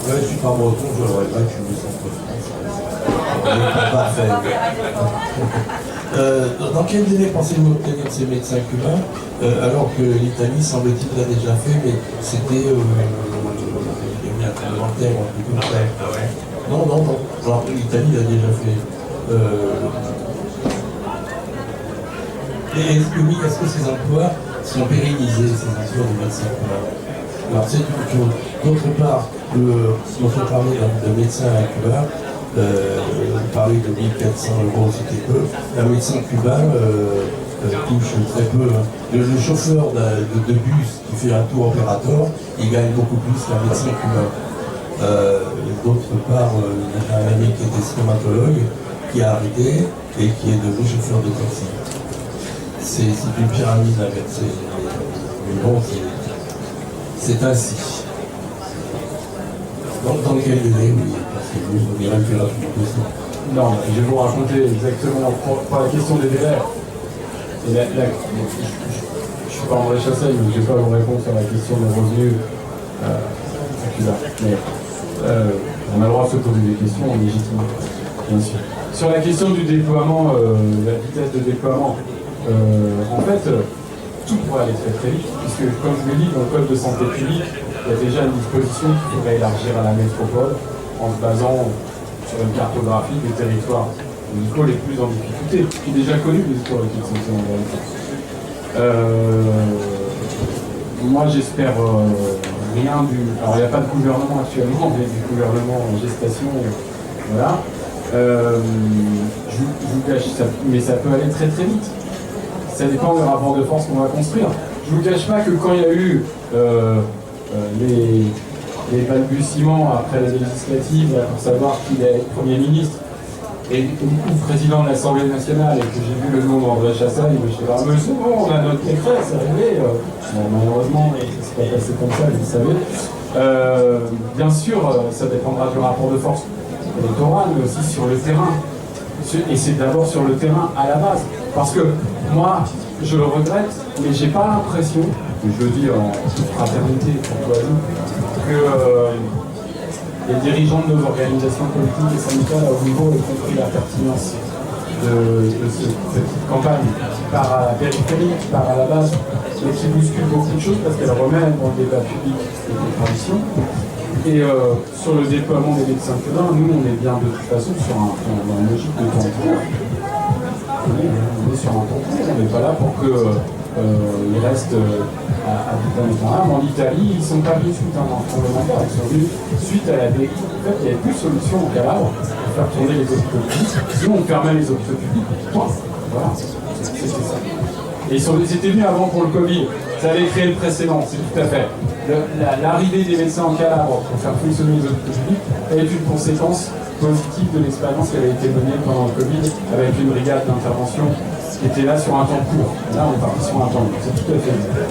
Ouais, je suis pas breton, je le regrette, je suis du centre-France. Pas parfait. Dans quel délai pensez-vous obtenir ces médecins cubains, alors que l'Italie, semble-t-il, l'a déjà fait, mais c'était il y a un commentaire un peu comme ça. Non, genre, l'Italie l'a déjà fait. Et est-ce que oui, est-ce que ces emplois sont pérennisés, ces emplois de médecins cubains? Alors c'est une chose. D'autre part, si on fait parler de médecins à Cuba, vous parlez de 1400 €, c'était peu. Un médecin cubain touche très peu. Le chauffeur de bus qui fait un tour opérateur, il gagne beaucoup plus qu'un médecin cubain. D'autre part, j'ai un ami qui était stomatologue, qui a arrêté et qui est devenu chauffeur de taxi. C'est une pyramide inversée. Mais bon, c'est ainsi. Dans quel délai, oui, parce que vous direz que là, non, je vais vous raconter exactement pour la question des délais. Et je ne suis pas André Chassaigne, donc je ne vais pas vous répondre sur la question des revenus à Cuba. Mais on a le droit de se poser des questions légitimement, bien sûr. Sur la question du déploiement, la vitesse de déploiement, en fait, tout pourrait aller très très vite, puisque comme je l'ai dit, dans le code de santé publique, il y a déjà une disposition qu'il faudrait élargir à la métropole en se basant sur une cartographie des territoires médicaux les plus en difficulté, qui est déjà connu des histoires de santé en réalité. Moi j'espère rien du... Alors il n'y a pas de gouvernement actuellement, mais du gouvernement en gestation, voilà. Je vous cache, mais ça peut aller très très vite. Ça dépend des rapports de force qu'on va construire. Je ne vous cache pas que quand il y a eu les balbutiements après les législatives pour savoir qui est Premier ministre et du coup président de l'Assemblée nationale et que j'ai vu le nom d'André Chassaigne, je suis là, mais c'est bon, on a notre décret, c'est réglé. Bon, malheureusement, c'est pas passé comme ça, vous le savez. Bien sûr, ça dépendra du rapport de force électoral, mais aussi sur le terrain. Et c'est d'abord sur le terrain à la base. Parce que moi, je le regrette, mais j'ai pas l'impression, je le dis en fraternité courtoisie, que les dirigeants de nos organisations politiques et syndicales à haut niveau aient compris la pertinence de cette petite campagne qui part à la périphérie, qui part à la base, et qui bouscule beaucoup de choses parce qu'elle remet dans le débat public les traditions. Et sur le déploiement des médecins cubains, nous on est bien de toute façon sur une logique de temps court. On est sur un temps court, on n'est pas là pour que il reste à tout un temps. En Italie, ils ne sont pas venus suite à un tremblement, ils sont venus suite à la dérive. En fait, il n'y avait plus de solution au Calabre pour faire tourner les hôpitaux publics. Sinon, on fermait les hôpitaux publics. Voilà, c'était ça. Et ils étaient venus avant pour le Covid. Ça avait créé le précédent, c'est tout à fait. L'arrivée des médecins en Calabre pour faire fonctionner les hôpitaux publics est une conséquence positive de l'expérience qui avait été menée pendant le Covid avec une brigade d'intervention qui était là sur un temps court. Là, on est parti sur un temps court. C'est tout à fait vrai.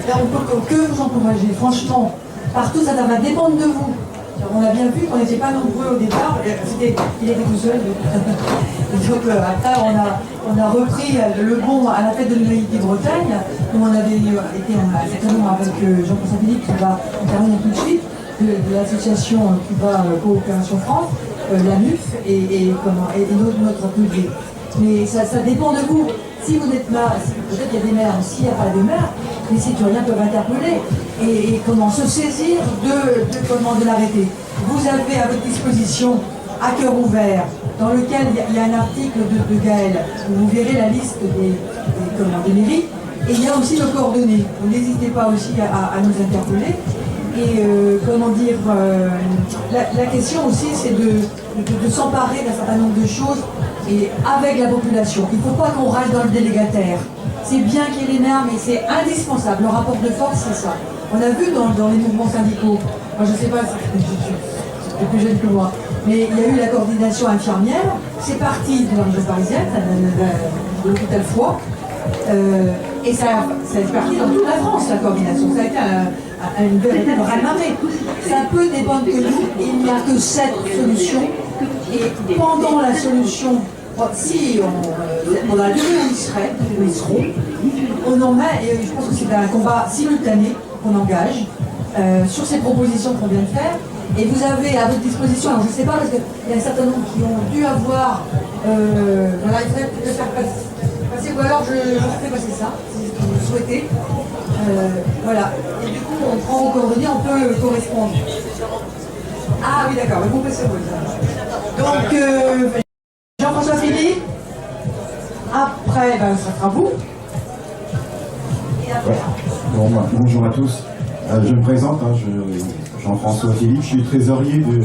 Là, on peut que vous encourager. Franchement, partout, ça va dépendre de vous. On a bien vu qu'on n'était pas nombreux au départ. Il était tout seul. Donc après, on a repris le bon à la fête de l'Université de Bretagne, où on avait été certainement avec Jean-François Philippe, qui va intervenir tout de suite, de l'association Cuba Coopération France, la MUF et notre public. Mais ça dépend de vous. Si vous êtes là, peut-être qu'il y a des maires, s'il n'y a pas de maires, les citoyens peuvent interpeller et comment se saisir de l'arrêté. Vous avez à votre disposition, à cœur ouvert, dans lequel il y a un article de Gaël, où vous verrez la liste des mairies, et il y a aussi nos coordonnées. Donc n'hésitez pas aussi à nous interpeller. Et la question aussi, c'est de s'emparer d'un certain nombre de choses et avec la population. Il ne faut pas qu'on reste dans le délégataire. C'est bien qu'il y ait les maires, mais c'est indispensable. Le rapport de force, c'est ça. On a vu dans les mouvements syndicaux, moi je ne sais pas, c'est plus jeune que moi, mais il y a eu la coordination infirmière, c'est parti de la région parisienne, de l'hôpital Foix, et ça est parti dans toute la France, la coordination. Ça a été une véritable raz-de-marée. Ça peut dépendre que nous, il n'y a que cette solution, et pendant la solution, si on a deux où ils seront, on en met, et je pense que c'est un combat simultané qu'on engage, sur ces propositions qu'on vient de faire. Et vous avez à votre disposition, alors je ne sais pas, parce qu'il y a un certain nombre qui ont dû avoir, voilà, il faudrait le faire passer, ou alors je fais passer ça, si vous souhaitez. Voilà, et du coup on prend vos coordonnées, on peut correspondre. Ah oui d'accord, mais vous pouvez se voir. Donc Jean-François Philippe, après ça sera vous. Et après. Bon, bonjour à tous. Je me présente, Jean-François Philippe, je suis trésorier de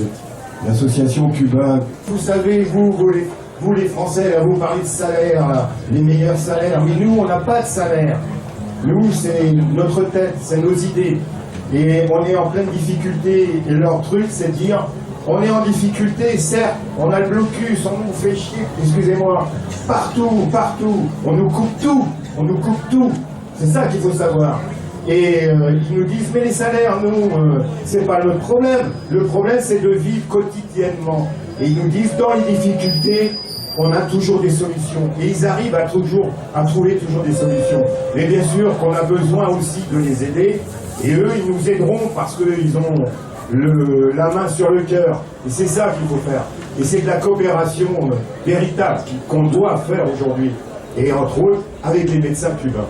l'association Cuba. Vous savez, vous les Français, là, vous parlez de salaire, là, les meilleurs salaires, mais nous, on n'a pas de salaire. Nous, c'est notre tête, c'est nos idées. Et on est en pleine difficulté, et leur truc, c'est de dire, on est en difficulté, certes, on a le blocus, on nous fait chier, excusez-moi, partout, on nous coupe tout, c'est ça qu'il faut savoir. Et ils nous disent, mais les salaires, nous, c'est pas notre problème. Le problème, c'est de vivre quotidiennement. Et ils nous disent, dans les difficultés, on a toujours des solutions. Et ils arrivent à trouver toujours des solutions. Mais bien sûr qu'on a besoin aussi de les aider. Et eux, ils nous aideront parce qu'ils ont la main sur le cœur. Et c'est ça qu'il faut faire. Et c'est de la coopération véritable qu'on doit faire aujourd'hui. Et entre autres, avec les médecins cubains.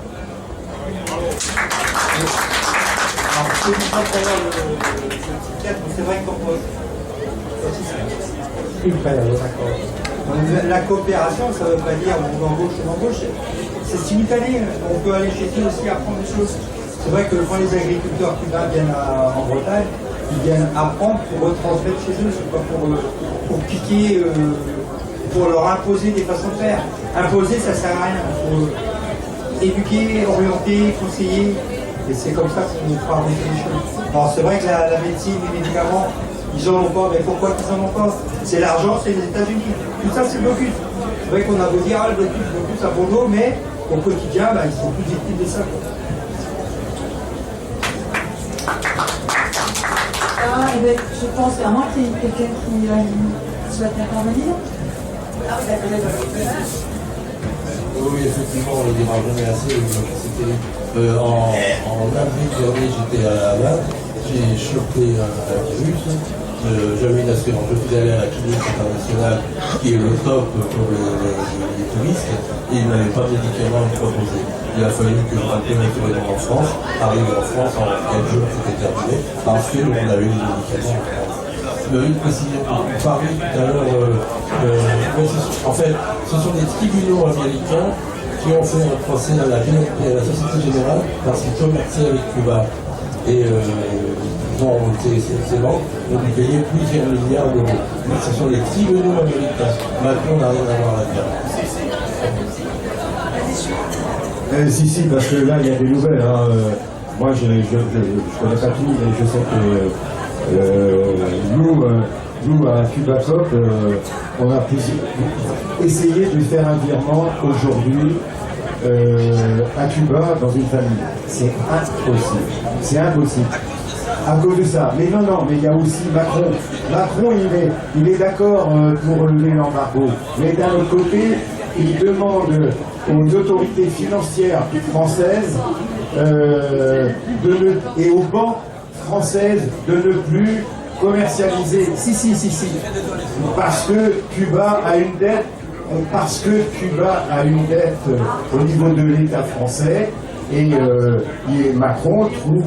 Alors, je ne sais pas pour le psychiatre, mais c'est vrai qu'on peut. La coopération, ça ne veut pas dire on embauche, c'est simultané. On peut aller chez eux aussi apprendre des choses. C'est vrai que quand les agriculteurs cubains viennent en Bretagne, ils viennent apprendre pour retransmettre chez eux, c'est pas pour piquer, pour leur imposer des façons de faire. Imposer, ça sert à rien. Il faut éduquer, orienter, conseiller. Et c'est comme ça qu'on fera avancer les choses. Alors c'est vrai que la médecine, les médicaments, ils n'en ont pas, mais pourquoi ils n'en ont pas? C'est l'argent, c'est les États-Unis. Tout ça, c'est le blocus. C'est vrai qu'on a beau dire, le blocus à Bordeaux, mais au quotidien, ils sont plus victimes de ça. Je pense à moi qu'il y a quelqu'un qui souhaite intervenir. Oui, effectivement, on ne le dira jamais assez. En avril dernier, j'étais à La Havane, j'ai chopé un virus. J'avais une assurance, je suis allé à la clinique internationale qui est le top pour les touristes et ils n'avaient pas de médicaments à me proposer. Il a fallu que je rappelle mes collègues en France, arrive en France en 4 jours, c'était terminé, parce qu'on avait des médicaments en France. Une précision, vous parliez tout à l'heure, en fait, ce sont des tribunaux américains qui ont fait un procès à la BNP, à la Société Générale, parce qu'ils commerçaient avec Cuba. Et ces banques ont dû payer plusieurs milliards d'euros. Donc ce sont les tribunaux américains. Macron n'a rien à voir là-dedans. Si, parce que là, il y a des nouvelles. Moi, je connais pas tout, mais je sais que nous, à Cubacop, on a essayé de faire un virement aujourd'hui à Cuba dans une famille. C'est impossible. C'est impossible. À cause de ça. Mais non, mais il y a aussi Macron. Macron, il est d'accord pour lever l'embargo. Mais d'un autre côté, il demande aux autorités financières françaises et aux banques françaises de ne plus commercialiser. Si. Parce que Cuba a une dette. Au niveau de l'État français. Et Macron trouve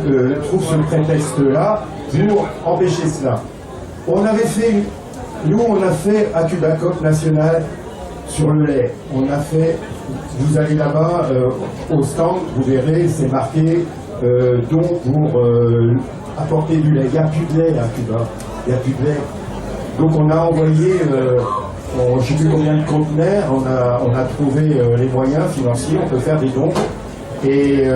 ce prétexte-là pour empêcher cela. On a fait à Cubacop National sur le lait. Vous allez là-bas au stand, vous verrez, c'est marqué don pour apporter du lait. Il n'y a plus de lait à Cuba. Il n'y a plus de lait. Donc on a envoyé, je ne sais plus combien de conteneurs, on a trouvé les moyens financiers, on peut faire des dons. Et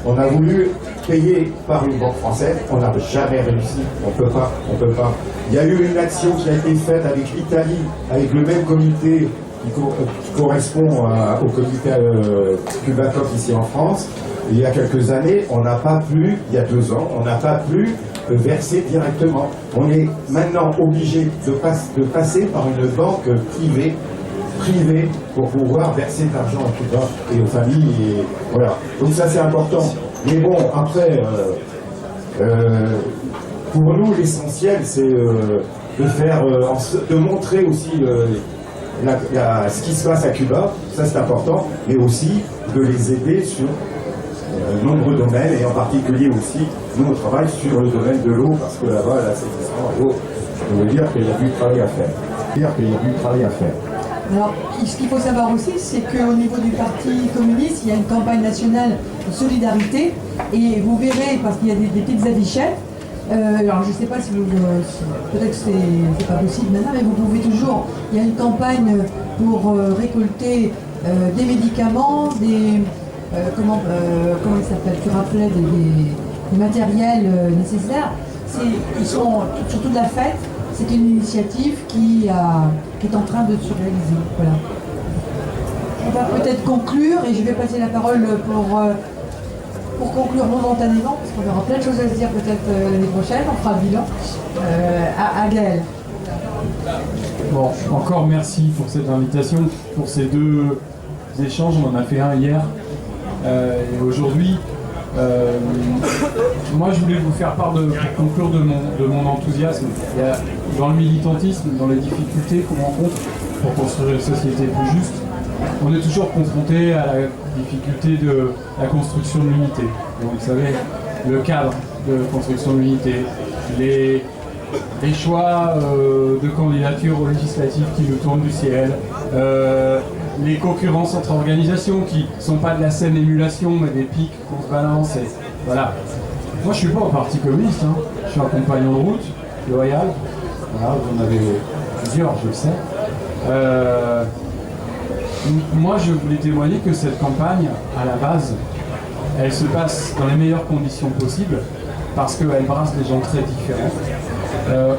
on a voulu payer par une banque française, on n'a jamais réussi, on peut pas. Il y a eu une action qui a été faite avec l'Italie, avec le même comité qui correspond au comité Cubacop ici en France. Il y a quelques années, il y a 2 ans, on n'a pas pu verser directement. On est maintenant obligé de passer par une banque privée pour pouvoir verser de l'argent à Cuba et aux familles. Et voilà. Donc ça c'est important. Mais bon, après, Pour nous, l'essentiel, c'est de montrer aussi ce qui se passe à Cuba, ça c'est important, mais aussi de les aider sur nombreux domaines, et en particulier aussi, nous on travaille sur le domaine de l'eau, parce que là-bas, l'assainissement de l'eau, je peux vous dire qu'il y a du travail à faire. Alors, ce qu'il faut savoir aussi, c'est qu'au niveau du Parti communiste, il y a une campagne nationale de solidarité, et vous verrez, parce qu'il y a des petites affichettes, alors je ne sais pas si vous... peut-être que c'est pas possible maintenant, mais vous pouvez toujours... Il y a une campagne pour récolter des médicaments, comment il s'appelle, tu rappelais, des matériels nécessaires. Ils sont sur toute la fête. C'est une initiative qui est en train de se réaliser. Voilà. On va peut-être conclure, et je vais passer la parole pour conclure momentanément, parce qu'on aura plein de choses à se dire peut-être l'année prochaine, on fera le bilan, à Gaël. Bon, encore merci pour cette invitation, pour ces deux échanges. On en a fait un hier et aujourd'hui. Moi, je voulais vous faire part, pour conclure, de mon enthousiasme. Il y a, dans le militantisme, dans les difficultés qu'on rencontre pour construire une société plus juste, on est toujours confronté à la difficulté de la construction de l'unité. Donc, vous savez, le cadre de construction de l'unité, les choix de candidature aux législatives qui nous tournent du ciel, les concurrences entre organisations qui ne sont pas de la saine émulation, mais des pics qu'on se balance. Et voilà. Moi, je suis pas au Parti communiste, hein. Je suis un compagnon de route, loyal. Voilà, vous en avez plusieurs, je le sais. Moi, je voulais témoigner que cette campagne, à la base, elle se passe dans les meilleures conditions possibles, parce qu'elle brasse des gens très différents.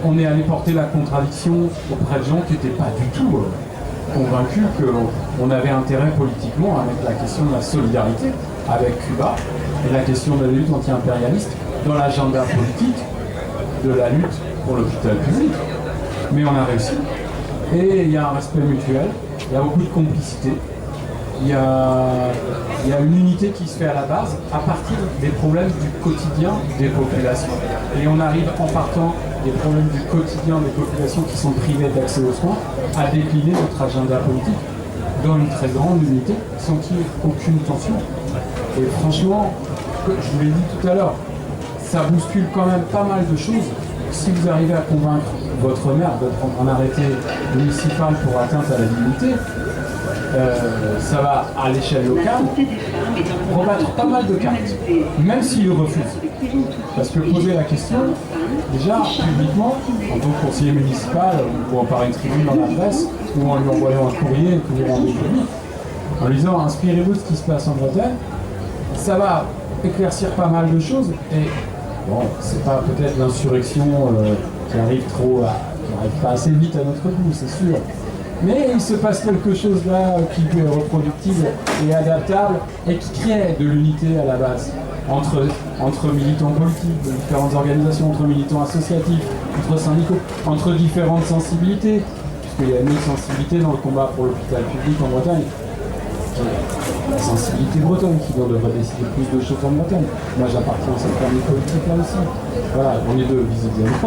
On est allé porter la contradiction auprès de gens qui n'étaient pas du tout convaincus qu'on avait intérêt politiquement avec la question de la solidarité avec Cuba et la question de la lutte anti-impérialiste dans l'agenda politique de la lutte pour l'hôpital public. Mais on a réussi. Et il y a un respect mutuel, il y a beaucoup de complicité, il y a une unité qui se fait à la base à partir des problèmes du quotidien des populations. Et on arrive en partant des problèmes du quotidien des populations qui sont privées d'accès aux soins à décliner notre agenda politique dans une très grande unité sans qu'il y ait aucune tension. Et franchement, je vous l'ai dit tout à l'heure, ça bouscule quand même pas mal de choses. Si vous arrivez à convaincre votre maire de prendre un arrêté municipal pour atteinte à la dignité, ça va à l'échelle locale rebattre pas mal de cartes, même s'il refuse. Parce que poser la question, déjà publiquement, en tant que conseiller municipal, ou en par une tribune dans la presse, ou en lui envoyant un courrier que vous rendez public, en lui disant inspirez-vous de ce qui se passe en Bretagne, ça va éclaircir pas mal de choses. Et bon, c'est pas peut-être l'insurrection qui arrive pas assez vite à notre goût, c'est sûr. Mais il se passe quelque chose là qui est reproductible et adaptable et qui crée de l'unité à la base entre militants politiques, de différentes organisations, entre militants associatifs, entre syndicaux, entre différentes sensibilités, puisqu'il y a une autre sensibilité dans le combat pour l'hôpital public en Bretagne. La sensibilité bretonne qui devrait décider plus de choses en Bretagne. Moi j'appartiens à cette famille politique là aussi. Voilà, on est deux visiblement.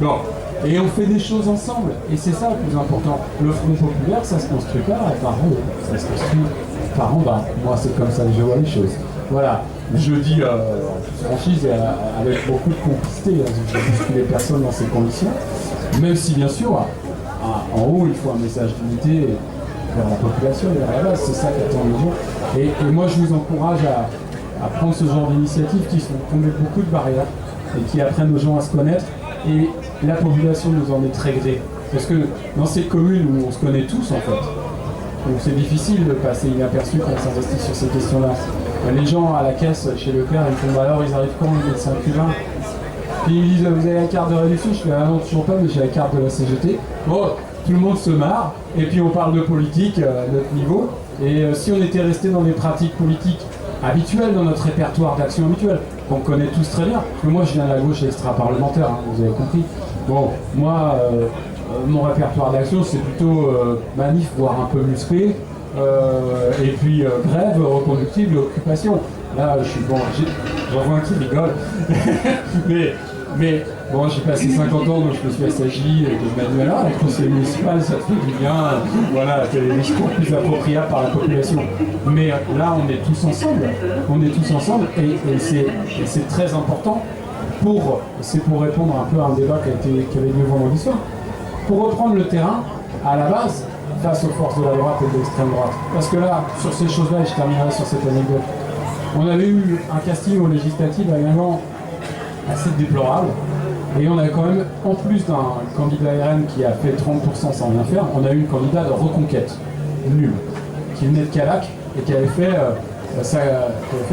Bon. Et on fait des choses ensemble. Et c'est ça le plus important. Le Front populaire, ça se construit pas par an. Ça se construit par en bas. Moi c'est comme ça que je vois les choses. Voilà. Je dis en toute franchise et avec beaucoup de complicité. Je ne bouscule les personnes dans ces conditions. Même si bien sûr, en haut il faut un message d'unité vers la population, vers la base, c'est ça qu'attendent les gens. Et moi je vous encourage à prendre ce genre d'initiatives qui font tomber beaucoup de barrières et qui apprennent aux gens à se connaître. Et la population nous en est très gré. Parce que dans ces communes où on se connaît tous en fait, donc c'est difficile de passer inaperçu quand on s'investit sur ces questions-là. Les gens à la caisse chez Leclerc, ils me font alors ils arrivent quand les médecins cubains. Puis ils me disent vous avez la carte de réduction, je fais ah non toujours pas mais j'ai la carte de la CGT. Bon, tout le monde se marre, et puis on parle de politique à notre niveau. Et si on était resté dans des pratiques politiques habituelles, dans notre répertoire d'action habituelle, qu'on connaît tous très bien, parce que moi je viens de la gauche extra-parlementaire, hein, vous avez compris. Bon, moi, mon répertoire d'action c'est plutôt manif, voire un peu musclé, et puis grève, reconductible, occupation. Là, je suis bon, j'en vois un qui rigole. mais bon, j'ai passé 50 ans, donc je me suis assagi de manuel art. Le conseil municipal, ça te fait du bien. Voilà, les discours plus appropriables par la population. Mais là, on est tous ensemble. On est tous ensemble et c'est très important. C'est pour répondre un peu à un débat qui avait lieu vendredi soir. Pour reprendre le terrain, à la base, face aux forces de la droite et de l'extrême droite. Parce que là, sur ces choses-là, et je terminerai sur cette anecdote, on avait eu un casting aux législatives également assez déplorable. Et on a quand même, en plus d'un candidat RN qui a fait 30% sans rien faire, on a eu une candidate de reconquête, nulle, qui venait de Callac et qui avait fait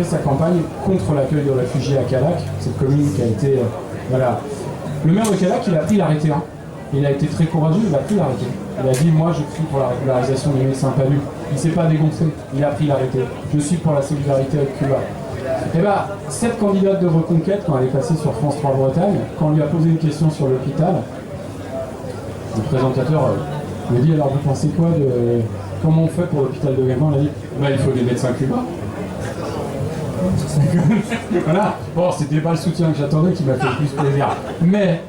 sa campagne contre l'accueil de réfugiés à Callac, cette commune qui a été... voilà. Le maire de Callac, il a pris l'arrêté. Il a été très courageux, il a pris l'arrêté. Il a dit, moi je crie pour la régularisation des médecins palus. Il ne s'est pas dégonflé, il a pris l'arrêté. Je suis pour la solidarité avec Cuba. Et bien, cette candidate de reconquête, quand elle est passée sur France 3 Bretagne, quand on lui a posé une question sur l'hôpital, le présentateur me dit, alors vous pensez quoi de... Comment on fait pour l'hôpital de Guingamp? Il a dit, bah, il faut des médecins cubains. Voilà, bon, c'était pas le soutien que j'attendais qui m'a fait plus plaisir. Mais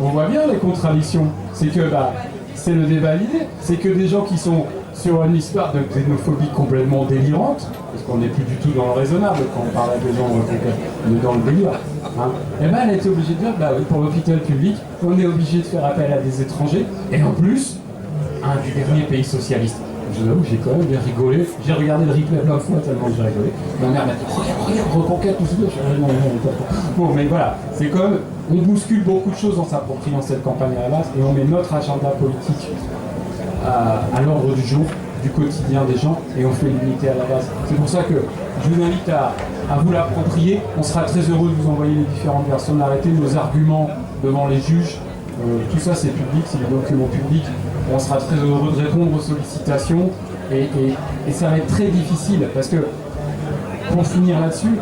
on voit bien les contradictions. C'est que c'est le débat à l'idée. C'est que des gens qui sont sur une histoire de xénophobie complètement délirante, parce qu'on n'est plus du tout dans le raisonnable quand on parle à des gens on est dans le délire. Hein. Et ben elle a été obligée de dire, bah oui, pour l'hôpital public, on est obligé de faire appel à des étrangers, et en plus, un du dernier pays socialiste. Je vous avoue, j'ai quand même bien rigolé. J'ai regardé le replay plein de fois tellement j'ai rigolé. Ma mère m'a dit, regarde, reconquête, tout ça. Bon, mais voilà, c'est comme, on bouscule beaucoup de choses en s'appropriant cette campagne à la base, et on met notre agenda politique à l'ordre du jour, du quotidien des gens, et on fait l'unité à la base. C'est pour ça que je vous invite à vous l'approprier. On sera très heureux de vous envoyer les différentes versions d'arrêté, nos arguments devant les juges. Tout ça c'est public, c'est des documents publics. On sera très heureux de répondre aux sollicitations et ça va être très difficile parce que, pour finir là-dessus,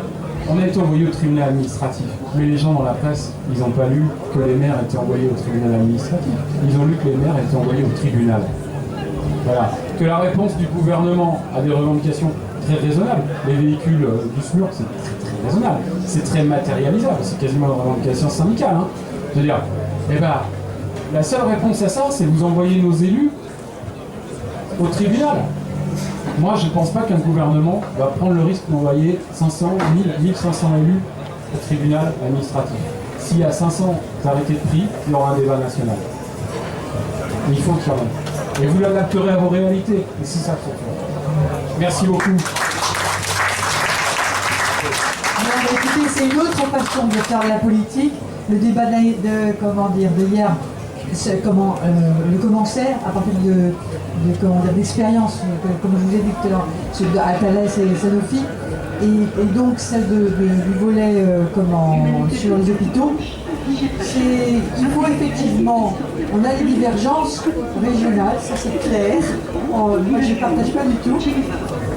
on a été envoyé au tribunal administratif. Mais les gens dans la presse, ils n'ont pas lu que les maires étaient envoyés au tribunal administratif. Ils ont lu que les maires étaient envoyés au tribunal. Voilà. Que la réponse du gouvernement à des revendications très raisonnables, les véhicules du SMUR, c'est très raisonnable, c'est très matérialisable, c'est quasiment une revendication syndicale. Hein. Je veux dire, la seule réponse à ça, c'est vous envoyer nos élus au tribunal. Moi, je ne pense pas qu'un gouvernement va prendre le risque d'envoyer 500, 1000, 1500 élus au tribunal administratif. S'il y a 500 arrêtés de prix, il y aura un débat national. Mais il faut qu'il y en ait. Et vous l'adapterez à vos réalités. Et c'est ça qu'il faut faire. Merci beaucoup. Écoutez, c'est une autre façon de faire la politique. Le débat de hier, le commençait à partir d'expérience, comme je vous ai dit tout à l'heure, ceux de Attalès et Sanofi, et donc celle du volet sur les hôpitaux. Il faut effectivement, on a des divergences régionales, ça c'est clair, moi je ne partage pas du tout,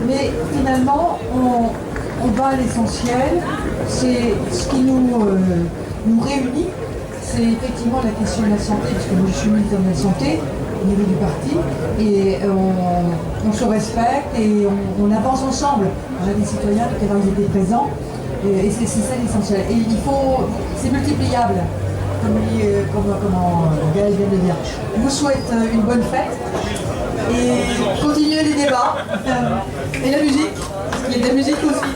mais finalement on va à l'essentiel, c'est ce qui nous réunit, c'est effectivement la question de la santé, parce que moi je suis militante de la santé au niveau du parti, et on se respecte et on avance ensemble. On a des citoyens, tout à l'heure ils étaient présents, et c'est ça l'essentiel. Et c'est multipliable, comme Gaël vient de dire. Je vous souhaite une bonne fête, et continuez les débats, et la musique, parce qu'il y a de la musique aussi.